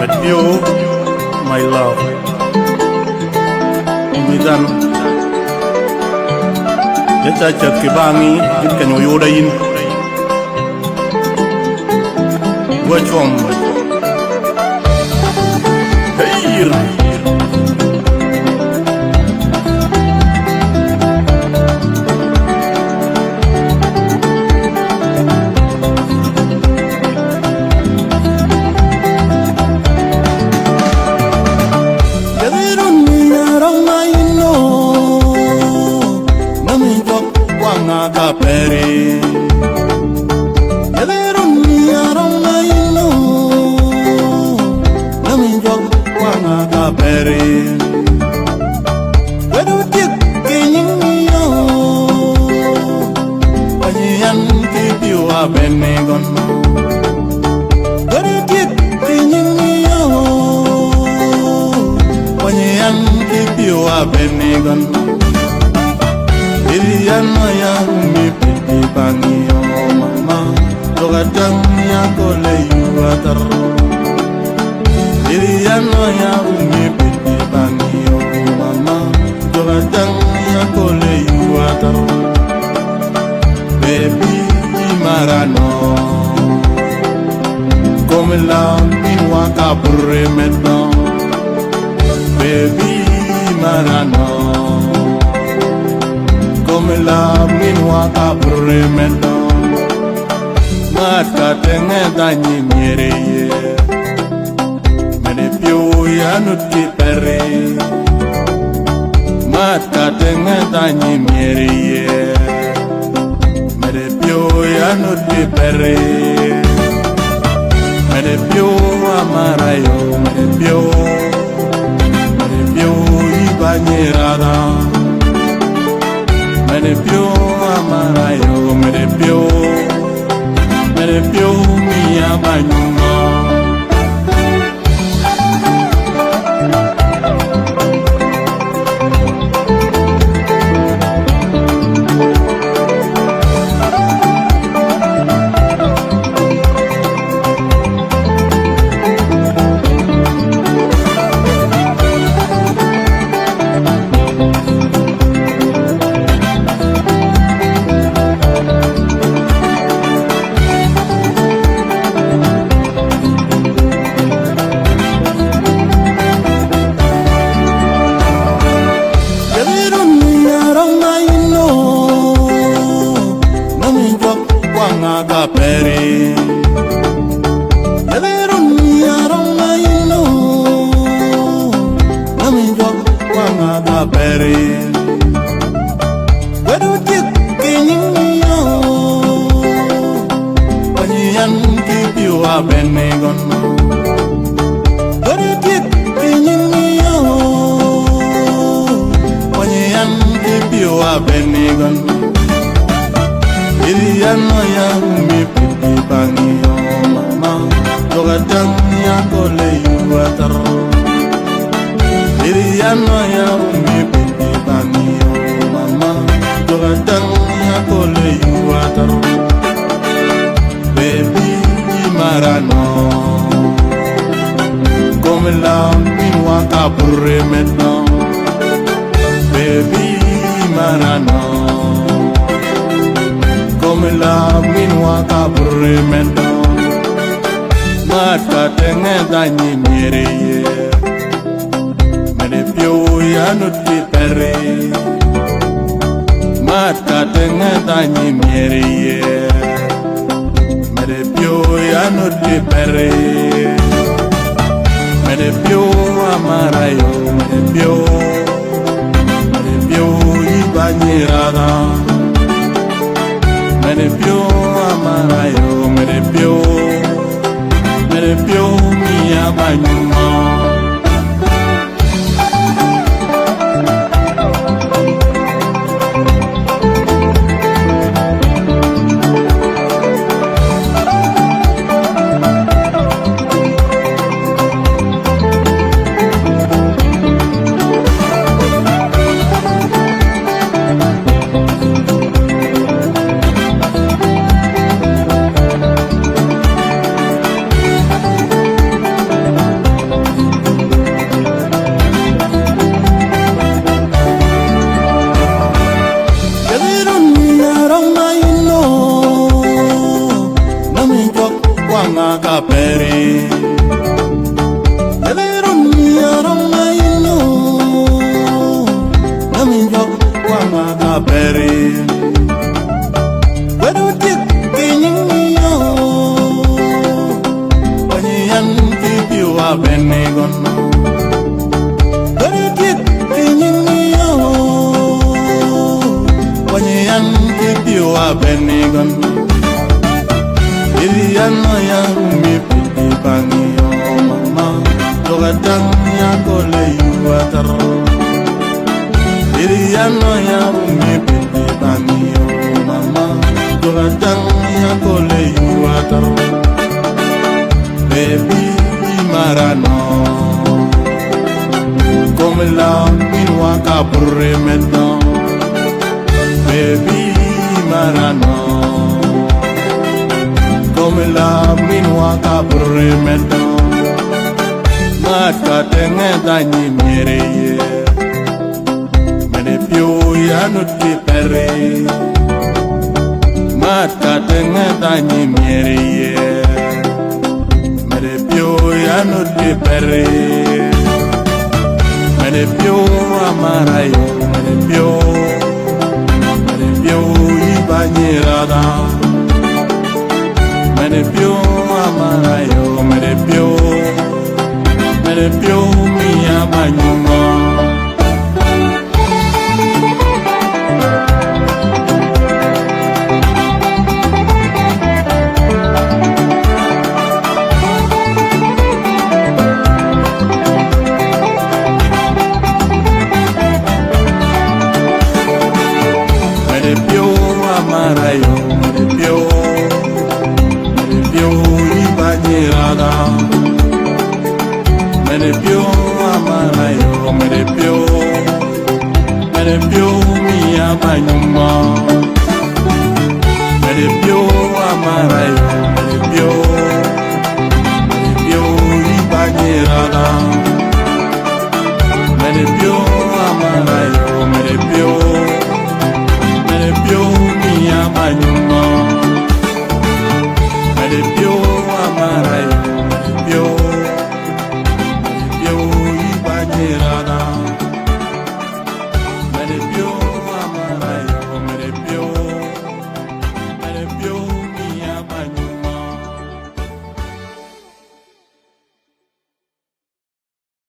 met you, my love. Midan, jeta chat kibangi, jit kanyo yodayin. Wachom, hey. Benegon, Benegon, Iriana ya mi piti pangio mama, Togadang ya kole yuatar. Iriana ya mi piti pangio mama, Togadang ya kole yuatar. Baby Marano, come la minua capre maintenant, baby Marano, come la minua capre maintenant, matka tenge dagni miereye, me ne più ya nuti perre, matka tenge dagni miereye. No te perre, me debió amarayo, me debió y bañerada, me debió amarayo, me debió mi abañuma. Benegon, Benegon, Iriano ya mi piti pangio mama, Togadang ya kole yuatar. Iriano ya mi piti pangio mama, Togadang ya kole yuatar. Baby Marano, come la minua capre maintenant, baby Marano, come la minua capre maintenant, matka tenge dagni miereye, me ne più ya nuti perre, matka tenge dagni miereye. Me debió ya no te perre, me debió amarayo, me debió y bañerada, me debió amarayo, me debió mi abañuma. bere wadu tik kinyo Panyan ki piwa benegon wadu tik kinyo Panyan ki piwa benegon Iriano ya rumi piti bangiyo mama Logadang ya kole yuatar Iriano ya rumi piti bangiyo mama Logadang ya kole yuatar Baby marano Come la minwa kapurre medno Baby marano Come la minwa kapurre medno Mata tenge danyi mereye Mene pio ya nuti pere Mata tenge danyi mereye Mene pio ya nuti pere Mene pio amarayo Mene pio ibanyirada Mene pio amarayo Mene pio mi amanyuma Mene pio amarayo Mene pio ibanyirada Mene pio amarayo Mene pio mi amanyuma